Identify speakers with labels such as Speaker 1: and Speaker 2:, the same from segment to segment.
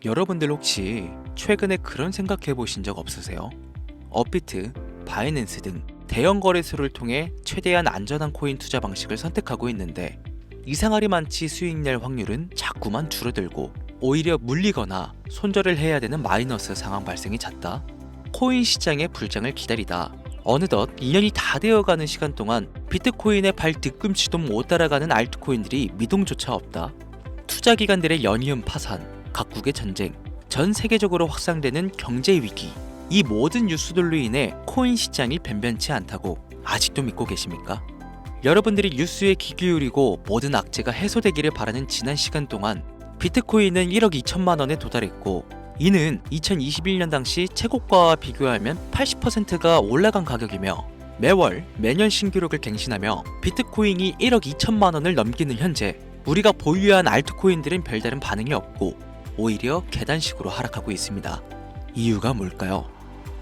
Speaker 1: 여러분들 혹시 최근에 그런 생각해 보신 적 없으세요? 업비트, 바이낸스 등 대형 거래소를 통해 최대한 안전한 코인 투자 방식을 선택하고 있는데 이상하리 많지 수익 낼 확률은 자꾸만 줄어들고 오히려 물리거나 손절을 해야 되는 마이너스 상황 발생이 잦다. 코인 시장의 불장을 기다리다 어느덧 2년이 다 되어가는 시간 동안 비트코인의 발 뒤꿈치도 못 따라가는 알트코인들이 미동조차 없다. 투자기관들의 연이은 파산, 각국의 전쟁, 전 세계적으로 확산되는 경제 위기, 이 모든 뉴스들로 인해 코인 시장이 변변치 않다고 아직도 믿고 계십니까? 여러분들이 뉴스에 귀 기울이고 모든 악재가 해소되기를 바라는 지난 시간 동안 비트코인은 1억 2천만 원에 도달했고, 이는 2021년 당시 최고가와 비교하면 80%가 올라간 가격이며 매년 신기록을 갱신하며 비트코인이 1억 2천만 원을 넘기는 현재 우리가 보유한 알트코인들은 별다른 반응이 없고 오히려 계단식으로 하락하고 있습니다. 이유가 뭘까요?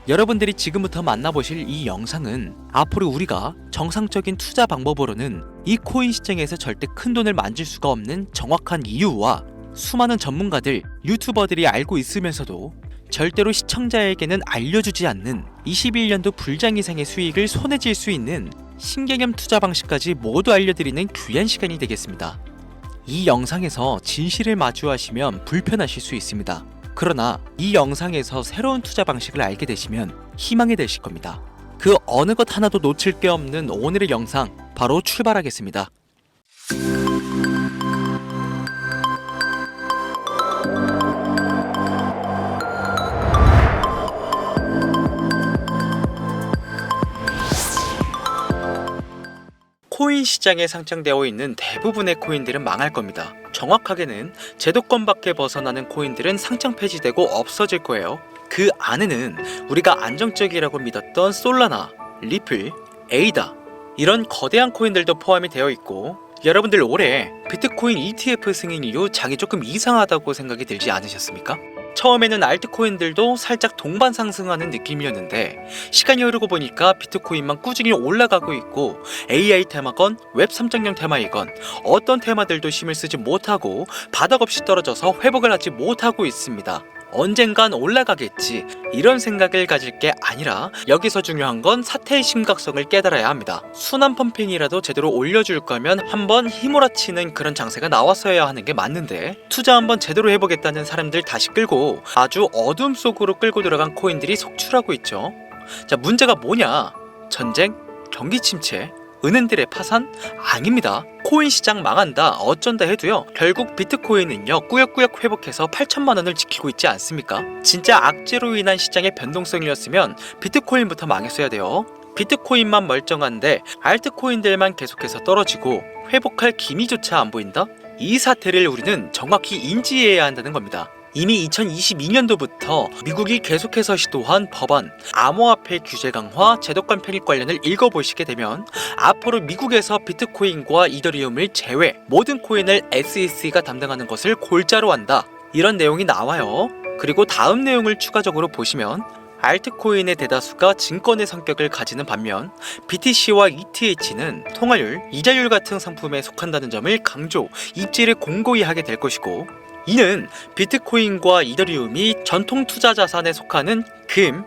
Speaker 1: 여러분들이 지금부터 만나보실 이 영상은 앞으로 우리가 정상적인 투자 방법으로는 이 코인 시장에서 절대 큰 돈을 만질 수가 없는 정확한 이유와 수많은 전문가들, 유튜버들이 알고 있으면서도 절대로 시청자에게는 알려주지 않는 21년도 불장 이상의 수익을 손에 쥘 수 있는 신개념 투자 방식까지 모두 알려드리는 귀한 시간이 되겠습니다. 이 영상에서 진실을 마주하시면 불편하실 수 있습니다. 그러나 이 영상에서 새로운 투자 방식을 알게 되시면 희망이 되실 겁니다. 그 어느 것 하나도 놓칠 게 없는 오늘의 영상 바로 출발하겠습니다. 코인 시장에 상장되어 있는 대부분의 코인들은 망할 겁니다. 정확하게는 제도권 밖에 벗어나는 코인들은 상장 폐지되고 없어질 거예요. 그 안에는 우리가 안정적이라고 믿었던 솔라나, 리플, 에이다 이런 거대한 코인들도 포함이 되어 있고, 여러분들 올해 비트코인 ETF 승인 이후 장이 조금 이상하다고 생각이 들지 않으셨습니까? 처음에는 알트코인들도 살짝 동반 상승하는 느낌이었는데 시간이 흐르고 보니까 비트코인만 꾸준히 올라가고 있고, AI 테마건 웹 3.0 테마이건 어떤 테마들도 힘을 쓰지 못하고 바닥 없이 떨어져서 회복을 하지 못하고 있습니다. 언젠간 올라가겠지 이런 생각을 가질 게 아니라 여기서 중요한 건 사태의 심각성을 깨달아야 합니다. 순환 펌핑이라도 제대로 올려줄 거면 한번 휘몰아치는 그런 장세가 나왔어야 하는 게 맞는데, 투자 한번 제대로 해보겠다는 사람들 다시 끌고 아주 어둠 속으로 끌고 들어간 코인들이 속출하고 있죠. 자, 문제가 뭐냐? 전쟁? 경기 침체? 은행들의 파산? 아닙니다. 코인 시장 망한다, 어쩐다 해도요, 결국 비트코인은요 꾸역꾸역 회복해서 8천만 원을 지키고 있지 않습니까? 진짜 악재로 인한 시장의 변동성이었으면 비트코인부터 망했어야 돼요. 비트코인만 멀쩡한데 알트코인들만 계속해서 떨어지고 회복할 기미조차 안 보인다? 이 사태를 우리는 정확히 인지해야 한다는 겁니다. 이미 2022년도부터 미국이 계속해서 시도한 법안, 암호화폐 규제 강화, 제도권 편입 관련을 읽어보시게 되면 앞으로 미국에서 비트코인과 이더리움을 제외 모든 코인을 SEC가 담당하는 것을 골자로 한다, 이런 내용이 나와요. 그리고 다음 내용을 추가적으로 보시면 알트코인의 대다수가 증권의 성격을 가지는 반면 BTC와 ETH는 통화율, 이자율 같은 상품에 속한다는 점을 강조, 입지를 공고히 하게 될 것이고, 이는 비트코인과 이더리움이 전통 투자 자산에 속하는 금,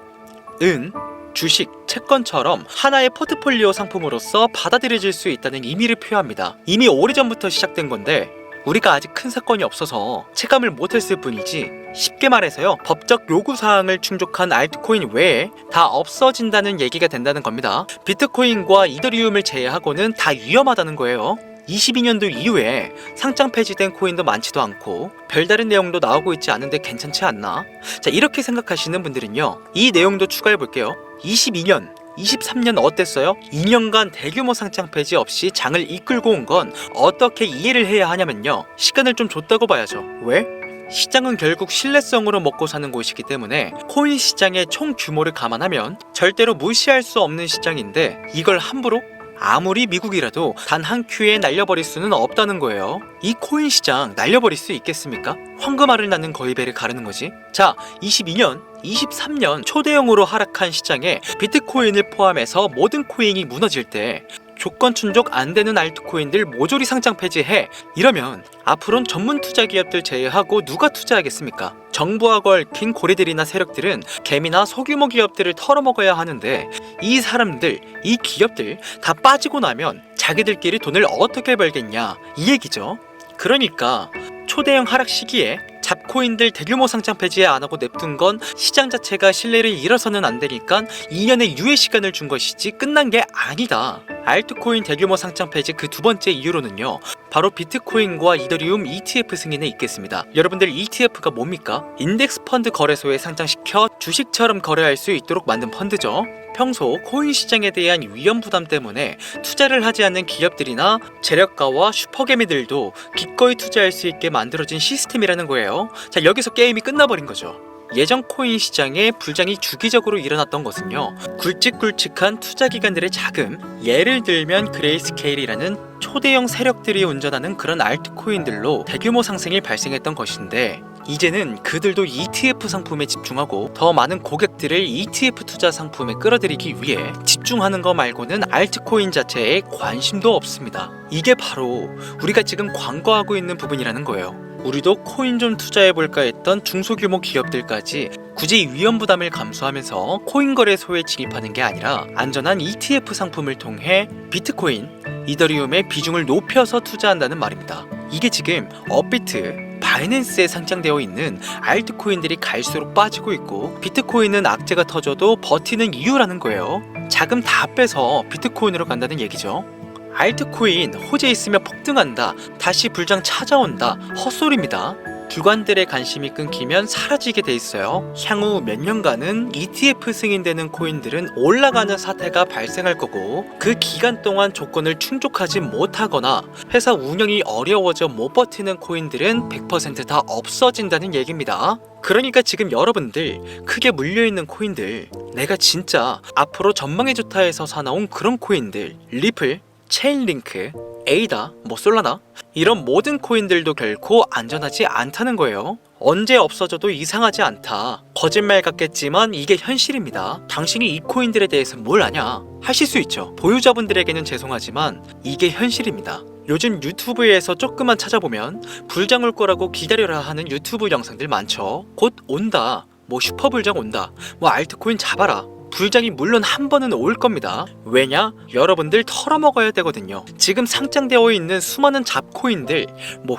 Speaker 1: 은, 주식, 채권처럼 하나의 포트폴리오 상품으로서 받아들여질 수 있다는 의미를 표합니다. 이미 오래전부터 시작된 건데 우리가 아직 큰 사건이 없어서 체감을 못했을 뿐이지, 쉽게 말해서요, 법적 요구사항을 충족한 알트코인 외에 다 없어진다는 얘기가 된다는 겁니다. 비트코인과 이더리움을 제외하고는 다 위험하다는 거예요. 22년도 이후에 상장 폐지된 코인도 많지도 않고 별다른 내용도 나오고 있지 않은데 괜찮지 않나? 자, 이렇게 생각하시는 분들은요, 이 내용도 추가해 볼게요. 22년, 23년 어땠어요? 2년간 대규모 상장 폐지 없이 장을 이끌고 온 건 어떻게 이해를 해야 하냐면요, 시간을 좀 줬다고 봐야죠. 왜? 시장은 결국 신뢰성으로 먹고 사는 곳이기 때문에 코인 시장의 총 규모를 감안하면 절대로 무시할 수 없는 시장인데, 이걸 함부로 아무리 미국이라도 단 한 큐에 날려버릴 수는 없다는 거예요. 이 코인 시장 날려버릴 수 있겠습니까? 황금알을 낳는 거위배를 가르는 거지. 자, 22년, 23년 초대형으로 하락한 시장에 비트코인을 포함해서 모든 코인이 무너질 때 조건 충족 안 되는 알트코인들 모조리 상장 폐지해. 이러면 앞으로는 전문 투자 기업들 제외하고 누가 투자하겠습니까? 정부하고 얽힌 고리들이나 세력들은 개미나 소규모 기업들을 털어먹어야 하는데, 이 사람들, 이 기업들 다 빠지고 나면 자기들끼리 돈을 어떻게 벌겠냐, 이 얘기죠. 그러니까 초대형 하락 시기에 잡코인들 대규모 상장 폐지 안 하고 냅둔 건 시장 자체가 신뢰를 잃어서는 안 되니까 2년의 유예 시간을 준 것이지 끝난 게 아니다. 알트코인 대규모 상장 폐지 그 두 번째 이유로는요, 바로 비트코인과 이더리움 ETF 승인에 있겠습니다. 여러분들, ETF가 뭡니까? 인덱스 펀드 거래소에 상장시켜 주식처럼 거래할 수 있도록 만든 펀드죠. 평소 코인 시장에 대한 위험 부담 때문에 투자를 하지 않는 기업들이나 재력가와 슈퍼개미들도 기꺼이 투자할 수 있게 만들어진 시스템이라는 거예요. 자, 여기서 게임이 끝나버린 거죠. 예전 코인 시장에 불장이 주기적으로 일어났던 것은요, 굵직굵직한 투자기관들의 자금, 예를 들면 그레이스케일이라는 초대형 세력들이 운전하는 그런 알트코인들로 대규모 상승이 발생했던 것인데, 이제는 그들도 ETF 상품에 집중하고 더 많은 고객들을 ETF 투자 상품에 끌어들이기 위해 집중하는 거 말고는 알트코인 자체에 관심도 없습니다. 이게 바로 우리가 지금 광고하고 있는 부분이라는 거예요. 우리도 코인 좀 투자해볼까 했던 중소규모 기업들까지 굳이 위험 부담을 감수하면서 코인 거래소에 진입하는 게 아니라 안전한 ETF 상품을 통해 비트코인, 이더리움의 비중을 높여서 투자한다는 말입니다. 이게 지금 업비트, 바이낸스에 상장되어 있는 알트코인들이 갈수록 빠지고 있고, 비트코인은 악재가 터져도 버티는 이유라는 거예요. 자금 다 빼서 비트코인으로 간다는 얘기죠. 알트코인 호재 있으면 폭등한다, 다시 불장 찾아온다, 헛소리입니다. 기관들의 관심이 끊기면 사라지게 돼 있어요. 향후 몇 년간은 ETF 승인되는 코인들은 올라가는 사태가 발생할 거고, 그 기간 동안 조건을 충족하지 못하거나 회사 운영이 어려워져 못 버티는 코인들은 100% 다 없어진다는 얘기입니다. 그러니까 지금 여러분들 크게 물려있는 코인들, 내가 진짜 앞으로 전망이 좋다 해서 사나운 그런 코인들, 리플, 체인링크, 에이다, 솔라나, 이런 모든 코인들도 결코 안전하지 않다는 거예요. 언제 없어져도 이상하지 않다. 거짓말 같겠지만 이게 현실입니다. 당신이 이 코인들에 대해서 뭘 아냐? 하실 수 있죠. 보유자분들에게는 죄송하지만 이게 현실입니다. 요즘 유튜브에서 조금만 찾아보면 불장 올 거라고 기다려라 하는 유튜브 영상들 많죠. 곧 온다, 슈퍼불장 온다, 알트코인 잡아라. 불장이 물론 한 번은 올 겁니다. 왜냐? 여러분들 털어먹어야 되거든요. 지금 상장되어 있는 수많은 잡코인들,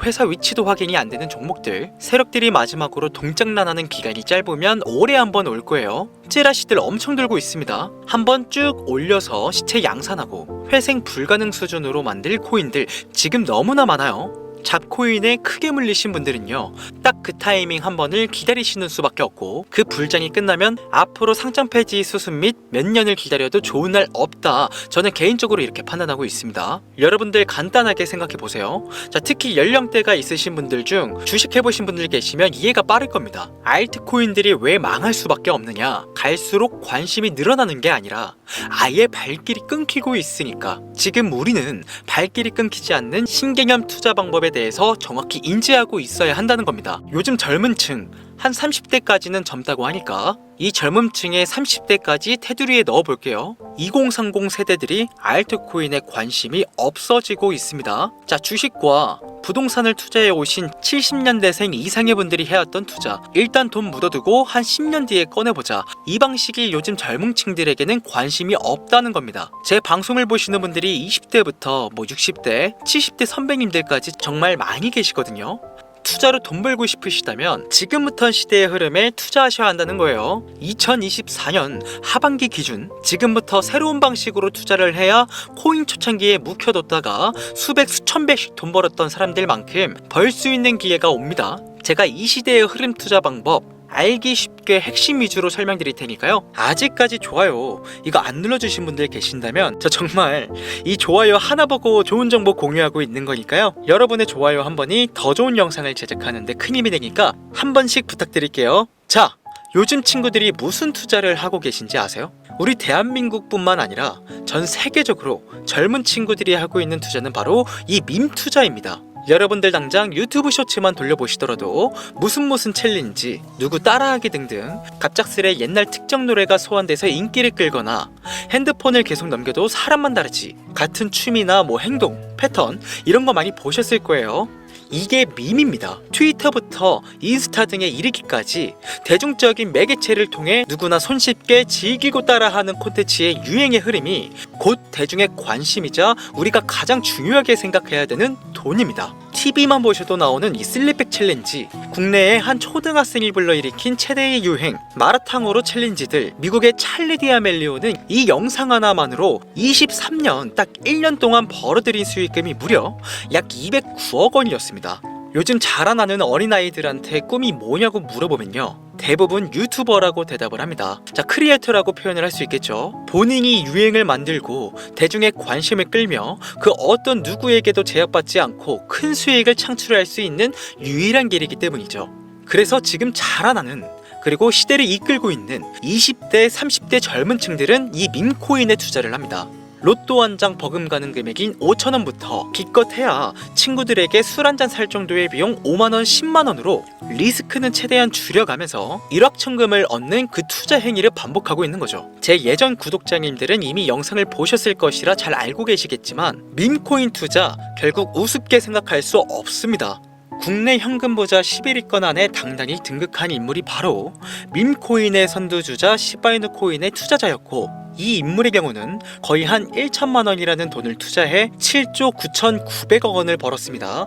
Speaker 1: 회사 위치도 확인이 안 되는 종목들, 세력들이 마지막으로 동장난하는 기간이 짧으면 올해 한 번 올 거예요. 찌라시들 엄청 들고 있습니다. 한번 쭉 올려서 시체 양산하고 회생 불가능 수준으로 만들 코인들 지금 너무나 많아요. 잡코인에 크게 물리신 분들은요, 딱 그 타이밍 한 번을 기다리시는 수밖에 없고, 그 불장이 끝나면 앞으로 상장 폐지 수순 및 몇 년을 기다려도 좋은 날 없다, 저는 개인적으로 이렇게 판단하고 있습니다. 여러분들 간단하게 생각해 보세요. 자, 특히 연령대가 있으신 분들 중 주식해보신 분들 계시면 이해가 빠를 겁니다. 알트코인들이 왜 망할 수밖에 없느냐? 갈수록 관심이 늘어나는 게 아니라 아예 발길이 끊기고 있으니까. 지금 우리는 발길이 끊기지 않는 신개념 투자 방법에 대해서 정확히 인지하고 있어야 한다는 겁니다. 요즘 젊은 층, 한 30대까지는 젊다고 하니까 이 젊은 층의 30대까지 테두리에 넣어볼게요. 2030 세대들이 알트코인에 관심이 없어지고 있습니다. 자, 주식과 부동산을 투자해 오신 70년대생 이상의 분들이 해왔던 투자, 일단 돈 묻어두고 한 10년 뒤에 꺼내보자, 이 방식이 요즘 젊은 층들에게는 관심이 없다는 겁니다. 제 방송을 보시는 분들이 20대부터 60대, 70대 선배님들까지 정말 많이 계시거든요. 투자로 돈 벌고 싶으시다면 지금부터 시대의 흐름에 투자하셔야 한다는 거예요. 2024년 하반기 기준 지금부터 새로운 방식으로 투자를 해야 코인 초창기에 묵혀뒀다가 수백 수천 배씩 돈 벌었던 사람들만큼 벌 수 있는 기회가 옵니다. 제가 이 시대의 흐름 투자 방법 알기 쉽게 핵심 위주로 설명드릴 테니까요. 아직까지 좋아요 이거 안 눌러주신 분들 계신다면 저 정말 이 좋아요 하나 보고 좋은 정보 공유하고 있는 거니까요. 여러분의 좋아요 한 번이 더 좋은 영상을 제작하는데 큰 힘이 되니까 한 번씩 부탁드릴게요. 자, 요즘 친구들이 무슨 투자를 하고 계신지 아세요? 우리 대한민국뿐만 아니라 전 세계적으로 젊은 친구들이 하고 있는 투자는 바로 이 밈 투자입니다. 여러분들 당장 유튜브 쇼츠만 돌려보시더라도 무슨 챌린지, 누구 따라하기 등등 갑작스레 옛날 특정 노래가 소환돼서 인기를 끌거나 핸드폰을 계속 넘겨도 사람만 다르지 같은 춤이나 행동, 패턴 이런 거 많이 보셨을 거예요. 이게 밈입니다. 트위터부터 인스타 등에 이르기까지 대중적인 매개체를 통해 누구나 손쉽게 즐기고 따라하는 콘텐츠의 유행의 흐름이 곧 대중의 관심이자 우리가 가장 중요하게 생각해야 되는 돈입니다. TV만 보셔도 나오는 이 슬립백 챌린지, 국내의 한 초등학생이 불러일으킨 최대의 유행 마라탕으로 챌린지들, 미국의 찰리 디아멜리오는 이 영상 하나만으로 23년 딱 1년 동안 벌어들인 수익금이 무려 약 209억 원이었습니다. 요즘 자라나는 어린아이들한테 꿈이 뭐냐고 물어보면요, 대부분 유튜버라고 대답을 합니다. 자, 크리에이터라고 표현을 할 수 있겠죠. 본인이 유행을 만들고 대중의 관심을 끌며 그 어떤 누구에게도 제약받지 않고 큰 수익을 창출할 수 있는 유일한 길이기 때문이죠. 그래서 지금 자라나는, 그리고 시대를 이끌고 있는 20대, 30대 젊은 층들은 이 밈코인에 투자를 합니다. 로또 한 장 버금가는 금액인 5,000원부터 기껏해야 친구들에게 술 한잔 살 정도의 비용 5만원, 10만원으로 리스크는 최대한 줄여가면서 일확천금을 얻는 그 투자 행위를 반복하고 있는 거죠. 제 예전 구독자님들은 이미 영상을 보셨을 것이라 잘 알고 계시겠지만 밈코인 투자 결국 우습게 생각할 수 없습니다. 국내 현금 보자 11위권 안에 당당히 등극한 인물이 바로 밈코인의 선두주자 시바이누 코인의 투자자였고, 이 인물의 경우는 거의 한 1천만 원이라는 돈을 투자해 7조 9,900억 원을 벌었습니다.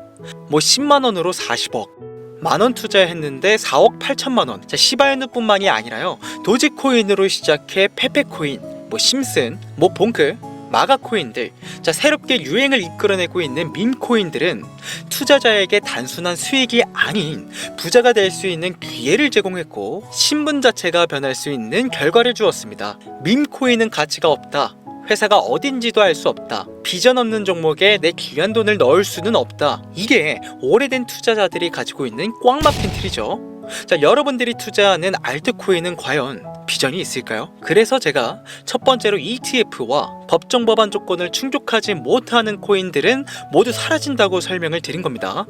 Speaker 1: 10만 원으로 40억, 만원 투자했는데 4억 8천만 원. 자, 시바이누뿐만이 아니라요, 도지코인으로 시작해 페페코인, 심슨, 봉크, 마가코인들, 자, 새롭게 유행을 이끌어내고 있는 밈코인들은 투자자에게 단순한 수익이 아닌 부자가 될 수 있는 기회를 제공했고, 신분 자체가 변할 수 있는 결과를 주었습니다. 밈코인은 가치가 없다, 회사가 어딘지도 알 수 없다, 비전 없는 종목에 내 귀한 돈을 넣을 수는 없다, 이게 오래된 투자자들이 가지고 있는 꽉 막힌 틀이죠. 자, 여러분들이 투자하는 알트코인은 과연 비전이 있을까요? 그래서 제가 첫 번째로 ETF와 법정 법안 조건을 충족하지 못하는 코인들은 모두 사라진다고 설명을 드린 겁니다.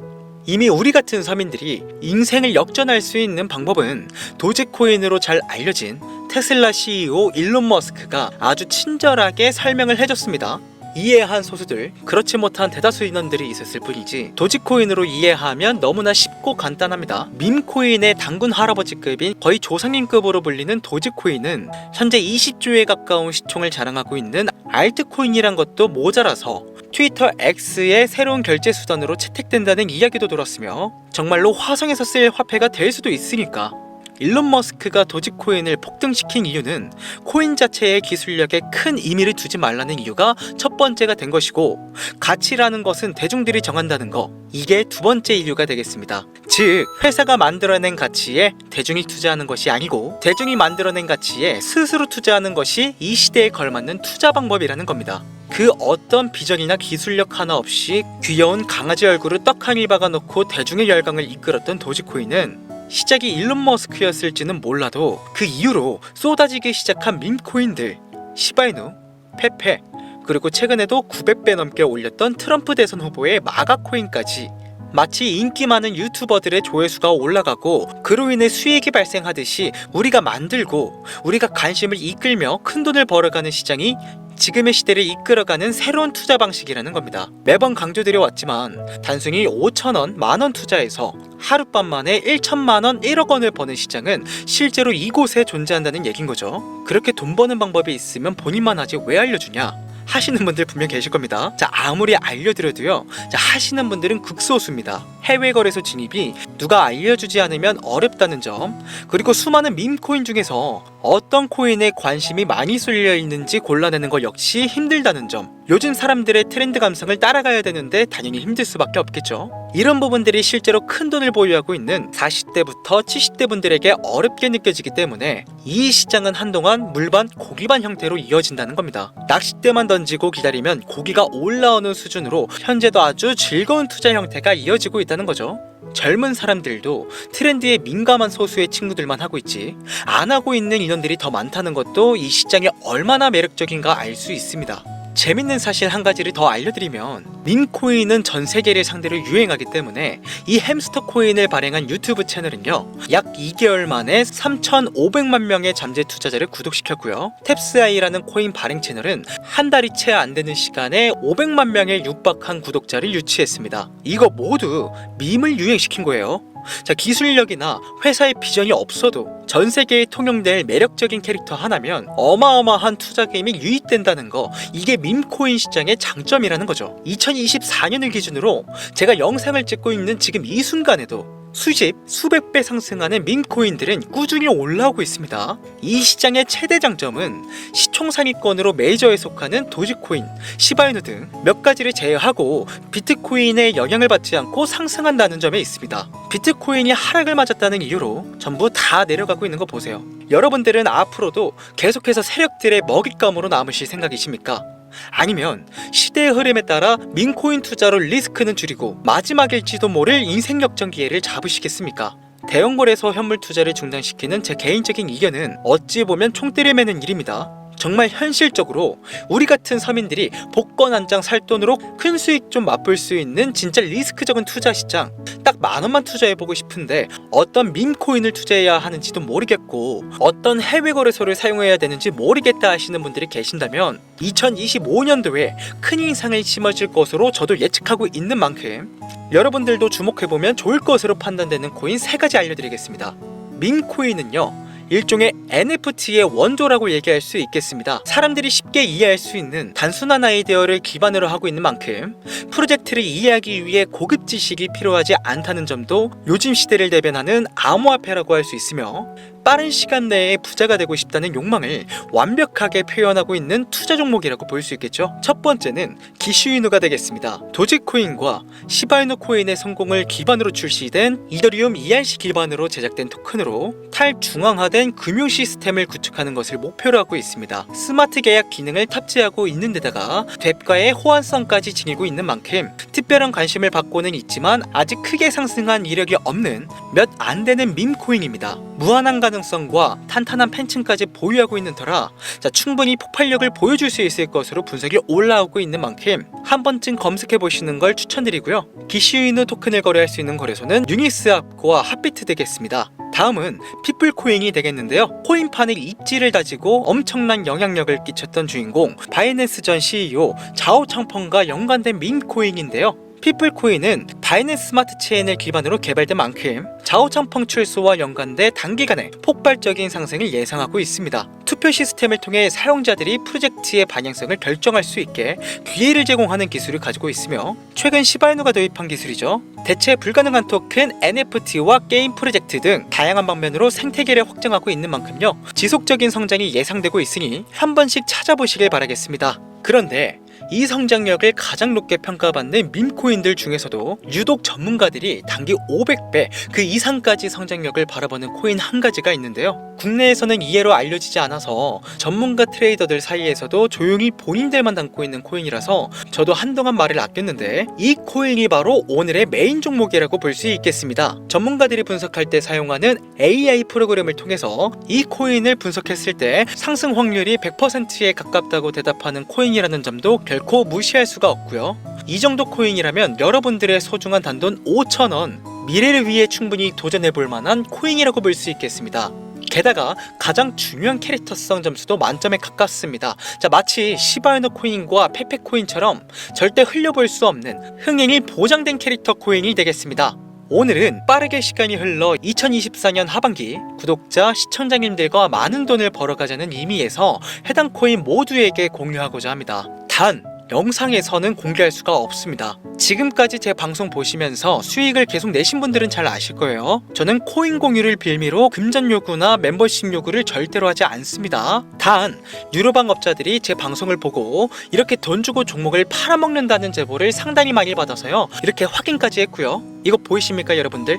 Speaker 1: 이미 우리 같은 서민들이 인생을 역전할 수 있는 방법은 도지코인으로 잘 알려진 테슬라 CEO 일론 머스크가 아주 친절하게 설명을 해줬습니다. 이해한 소수들, 그렇지 못한 대다수 인원들이 있었을 뿐이지 도지코인으로 이해하면 너무나 쉽고 간단합니다. 밈코인의 당군 할아버지급인 거의 조상님급으로 불리는 도지코인은 현재 20조에 가까운 시총을 자랑하고 있는 알트코인이란 것도 모자라서 트위터 X의 새로운 결제 수단으로 채택된다는 이야기도 들었으며, 정말로 화성에서 쓸 화폐가 될 수도 있으니까 일론 머스크가 도지코인을 폭등시킨 이유는 코인 자체의 기술력에 큰 의미를 두지 말라는 이유가 첫 번째가 된 것이고, 가치라는 것은 대중들이 정한다는 거, 이게 두 번째 이유가 되겠습니다. 즉, 회사가 만들어낸 가치에 대중이 투자하는 것이 아니고 대중이 만들어낸 가치에 스스로 투자하는 것이 이 시대에 걸맞는 투자 방법이라는 겁니다. 그 어떤 비전이나 기술력 하나 없이 귀여운 강아지 얼굴을 떡하니 박아놓고 대중의 열광을 이끌었던 도지코인은 시작이 일론 머스크였을지는 몰라도 그 이후로 쏟아지기 시작한 밈코인들, 시바이누, 페페, 그리고 최근에도 900배 넘게 올렸던 트럼프 대선 후보의 마가코인까지 마치 인기 많은 유튜버들의 조회수가 올라가고 그로 인해 수익이 발생하듯이 우리가 만들고 우리가 관심을 이끌며 큰돈을 벌어가는 시장이 지금의 시대를 이끌어가는 새로운 투자 방식이라는 겁니다. 매번 강조드려왔지만 단순히 5천원, 만원 투자해서 하룻밤 만에 1천만원, 1억 원을 버는 시장은 실제로 이곳에 존재한다는 얘긴 거죠. 그렇게 돈 버는 방법이 있으면 본인만 하지 왜 알려주냐 하시는 분들 분명 계실 겁니다. 자, 아무리 알려드려도요, 자, 하시는 분들은 극소수입니다. 해외 거래소 진입이 누가 알려주지 않으면 어렵다는 점, 그리고 수많은 밈코인 중에서 어떤 코인에 관심이 많이 쏠려 있는지 골라내는 것 역시 힘들다는 점, 요즘 사람들의 트렌드 감성을 따라가야 되는데 당연히 힘들 수밖에 없겠죠. 이런 부분들이 실제로 큰 돈을 보유하고 있는 40대부터 70대 분들에게 어렵게 느껴지기 때문에 이 시장은 한동안 물반 고기반 형태로 이어진다는 겁니다. 낚싯대만 던지고 기다리면 고기가 올라오는 수준으로 현재도 아주 즐거운 투자 형태가 이어지고 있다는 거죠. 젊은 사람들도 트렌드에 민감한 소수의 친구들만 하고 있지 안 하고 있는 인원들이 더 많다는 것도 이 시장이 얼마나 매력적인가 알 수 있습니다. 재밌는 사실 한 가지를 더 알려드리면 밈코인은 전 세계를 상대로 유행하기 때문에 이 햄스터 코인을 발행한 유튜브 채널은요 약 2개월 만에 3,500만 명의 잠재 투자자를 구독시켰고요. 탭스아이라는 코인 발행 채널은 한 달이 채 안 되는 시간에 500만 명에 육박한 구독자를 유치했습니다. 이거 모두 밈을 유행시킨 거예요. 자, 기술력이나 회사의 비전이 없어도 전 세계에 통용될 매력적인 캐릭터 하나면 어마어마한 투자 게임이 유입된다는 거, 이게 밈코인 시장의 장점이라는 거죠. 2024년을 기준으로 제가 영상을 찍고 있는 지금 이 순간에도 수십, 수백 배 상승하는 밈코인들은 꾸준히 올라오고 있습니다. 이 시장의 최대 장점은 시총 상위권으로 메이저에 속하는 도지코인, 시바이누 등 몇 가지를 제외하고 비트코인의 영향을 받지 않고 상승한다는 점에 있습니다. 비트코인이 하락을 맞았다는 이유로 전부 다 내려가고 있는 거 보세요. 여러분들은 앞으로도 계속해서 세력들의 먹잇감으로 남으실 생각이십니까? 아니면 시대의 흐름에 따라 밈코인 투자로 리스크는 줄이고 마지막일지도 모를 인생 역전 기회를 잡으시겠습니까? 대형거래소 현물 투자를 중단시키는 제 개인적인 의견은 어찌 보면 총대를 매는 일입니다. 정말 현실적으로 우리 같은 서민들이 복권 한 장 살 돈으로 큰 수익 좀 맛볼 수 있는 진짜 리스크적인 투자 시장, 딱 10,000원만 투자해보고 싶은데 어떤 밈코인을 투자해야 하는지도 모르겠고 어떤 해외 거래소를 사용해야 되는지 모르겠다 하시는 분들이 계신다면 2025년도에 큰 인상을 심어질 것으로 저도 예측하고 있는 만큼 여러분들도 주목해보면 좋을 것으로 판단되는 코인 3가지 알려드리겠습니다. 밈코인은요 일종의 NFT의 원조라고 얘기할 수 있겠습니다. 사람들이 쉽게 이해할 수 있는 단순한 아이디어를 기반으로 하고 있는 만큼 프로젝트를 이해하기 위해 고급 지식이 필요하지 않다는 점도 요즘 시대를 대변하는 암호화폐라고 할 수 있으며 빠른 시간 내에 부자가 되고 싶다는 욕망을 완벽하게 표현하고 있는 투자 종목이라고 볼 수 있겠죠. 첫 번째는 기슈이누가 되겠습니다. 도지코인과 시바이누 코인의 성공을 기반으로 출시된 이더리움 ERC 기반으로 제작된 토큰으로 탈중앙화된 금융 시스템을 구축하는 것을 목표로 하고 있습니다. 스마트 계약 기능을 탑재하고 있는 데다가 뎁과의 호환성까지 지니고 있는 만큼 특별한 관심을 받고는 있지만 아직 크게 상승한 이력이 없는 몇 안 되는 밈코인입니다. 무한한 가능성과 탄탄한 팬층까지 보유하고 있는 터라 충분히 폭발력을 보여줄 수 있을 것으로 분석이 올라오고 있는 만큼 한 번쯤 검색해 보시는 걸 추천드리고요. 기슈이누 토큰을 거래할 수 있는 거래소는 유니스왑과 핫비트 되겠습니다. 다음은 피플코인이 되겠는데요. 코인판의 입지를 다지고 엄청난 영향력을 끼쳤던 주인공 바이낸스 전 CEO 자오 창펑과 연관된 밈코인인데요. 피플코인은 바이낸스 스마트 체인을 기반으로 개발된 만큼 자오 창펑 출소와 연관돼 단기간에 폭발적인 상승을 예상하고 있습니다. 투표 시스템을 통해 사용자들이 프로젝트의 방향성을 결정할 수 있게 기회를 제공하는 기술을 가지고 있으며 최근 시바이누가 도입한 기술이죠. 대체 불가능한 토큰, NFT와 게임 프로젝트 등 다양한 방면으로 생태계를 확장하고 있는 만큼요 지속적인 성장이 예상되고 있으니 한 번씩 찾아보시길 바라겠습니다. 그런데 이 성장력을 가장 높게 평가받는 밈코인들 중에서도 유독 전문가들이 단기 500배 그 이상까지 성장력을 바라보는 코인 한 가지가 있는데요. 국내에서는 이해로 알려지지 않아서 전문가 트레이더들 사이에서도 조용히 본인들만 담고 있는 코인이라서 저도 한동안 말을 아꼈는데 이 코인이 바로 오늘의 메인 종목이라고 볼 수 있겠습니다. 전문가들이 분석할 때 사용하는 AI 프로그램을 통해서 이 코인을 분석했을 때 상승 확률이 100%에 가깝다고 대답하는 코인이라는 점도 결코 무시할 수가 없고요. 이 정도 코인이라면 여러분들의 소중한 단돈 5,000원, 미래를 위해 충분히 도전해볼 만한 코인이라고 볼 수 있겠습니다. 게다가 가장 중요한 캐릭터성 점수도 만점에 가깝습니다. 마치 시바이누 코인과 페페 코인처럼 절대 흘려볼 수 없는 흥행이 보장된 캐릭터 코인이 되겠습니다. 오늘은 빠르게 시간이 흘러 2024년 하반기 구독자, 시청자님들과 많은 돈을 벌어가자는 의미에서 해당 코인 모두에게 공유하고자 합니다. 단 영상에서는 공개할 수가 없습니다. 지금까지 제 방송 보시면서 수익을 계속 내신 분들은 잘 아실 거예요. 저는 코인 공유를 빌미로 금전 요구나 멤버십 요구를 절대로 하지 않습니다. 단 유료방 업자들이 제 방송을 보고 이렇게 돈 주고 종목을 팔아먹는다는 제보를 상당히 많이 받아서요 이렇게 확인까지 했고요. 이거 보이십니까 여러분들?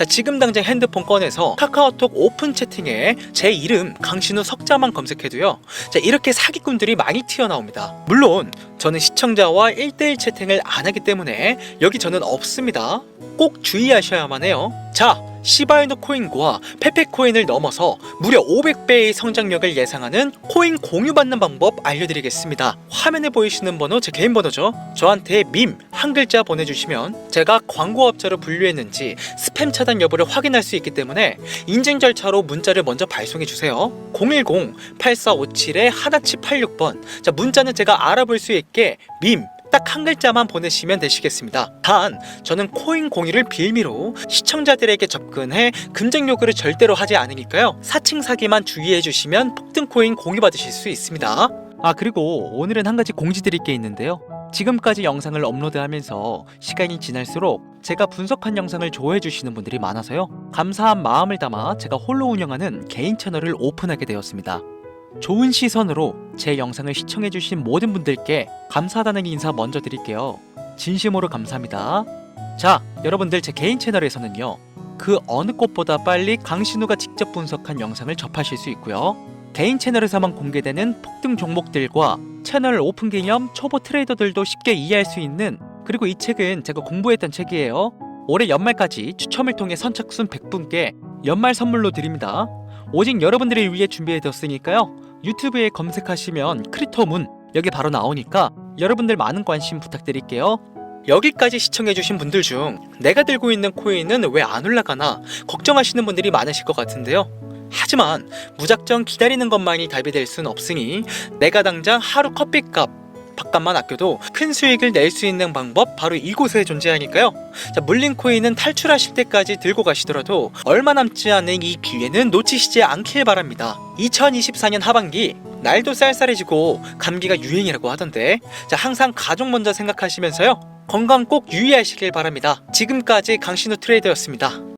Speaker 1: 지금 당장 핸드폰 꺼내서 카카오톡 오픈 채팅에 제 이름 강신우 석자만 검색해도요 이렇게 사기꾼들이 많이 튀어나옵니다. 물론 저는 시청자와 1대1 채팅을 안 하기 때문에 여기 저는 없습니다. 꼭 주의하셔야만 해요. 시바이누 코인과 페페 코인을 넘어서 무려 500배의 성장력을 예상하는 코인 공유받는 방법 알려드리겠습니다. 화면에 보이시는 번호 제 개인 번호죠. 저한테 밈 한 글자 보내주시면 제가 광고업자로 분류했는지 스팸 차단 여부를 확인할 수 있기 때문에 인증 절차로 문자를 먼저 발송해주세요. 010-8457-1786번. 자, 문자는 제가 알아볼 수 있게 밈 딱 한 글자만 보내시면 되시겠습니다. 단, 저는 코인 공유를 빌미로 시청자들에게 접근해 금전 요구를 절대로 하지 않으니까요. 사칭 사기만 주의해 주시면 폭등 코인 공유 받으실 수 있습니다. 아, 그리고 오늘은 한 가지 공지 드릴 게 있는데요. 지금까지 영상을 업로드하면서 시간이 지날수록 제가 분석한 영상을 좋아해 주시는 분들이 많아서요. 감사한 마음을 담아 제가 홀로 운영하는 개인 채널을 오픈하게 되었습니다. 좋은 시선으로 제 영상을 시청해주신 모든 분들께 감사하다는 인사 먼저 드릴게요. 진심으로 감사합니다. 자, 여러분들 제 개인 채널에서는요, 그 어느 곳보다 빨리 강신우가 직접 분석한 영상을 접하실 수 있고요. 개인 채널에서만 공개되는 폭등 종목들과 채널 오픈 기념 초보 트레이더들도 쉽게 이해할 수 있는, 그리고 이 책은 제가 공부했던 책이에요. 올해 연말까지 추첨을 통해 선착순 100분께 연말 선물로 드립니다. 오직 여러분들을 위해 준비해뒀으니까요. 유튜브에 검색하시면 크리토문 여기 바로 나오니까 여러분들 많은 관심 부탁드릴게요. 여기까지 시청해주신 분들 중 내가 들고 있는 코인은 왜 안 올라가나 걱정하시는 분들이 많으실 것 같은데요. 하지만 무작정 기다리는 것만이 답이 될 순 없으니 내가 당장 하루 커피값 밥값만 아껴도 큰 수익을 낼 수 있는 방법 바로 이곳에 존재하니까요. 자, 물린 코인은 탈출하실 때까지 들고 가시더라도 얼마 남지 않은 이 기회는 놓치시지 않길 바랍니다. 2024년 하반기 날도 쌀쌀해지고 감기가 유행이라고 하던데, 자, 항상 가족 먼저 생각하시면서요, 건강 꼭 유의하시길 바랍니다. 지금까지 강신우 트레이더였습니다.